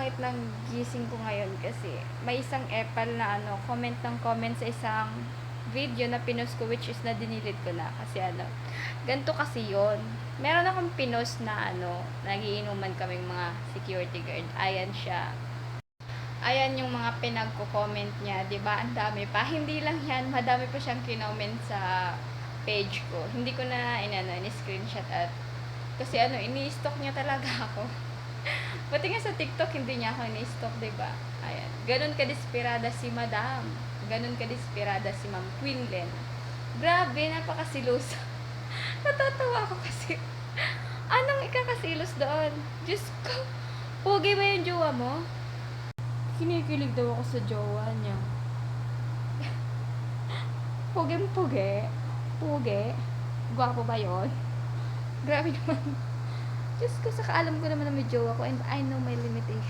sakit ng gising ko ngayon kasi may isang epal na comment ng comment sa isang video na pinost ko, which is na dinilit ko na kasi ganito kasi yon. Meron akong pinost na nagiinuman kaming mga security guard. Ayan siya. Ayan yung mga pinagko-comment niya, 'di ba? Ang dami pa. Hindi lang 'yan, madami pa siyang kinoment sa page ko. Hindi ko na ni-screenshot at kasi ini-stalk niya talaga ako. Pati nga sa TikTok, hindi niya ako ini-stalk, 'di ba? Ayan. Ganun ka-desperada si Madam. Ganun ka-desperada si Ma'am Quinlen. Grabe, napakasilos. Natatawa ako kasi. Anong ikakasilos doon? Diyos ko. Pugi ba yung jowa mo? Kinikilig daw ako sa jowa niya. Pugi. Pugi. Gwapo ba yon? Grabe naman. Diyos ko, saka alam ko naman na may jowa ko and I know my limitation.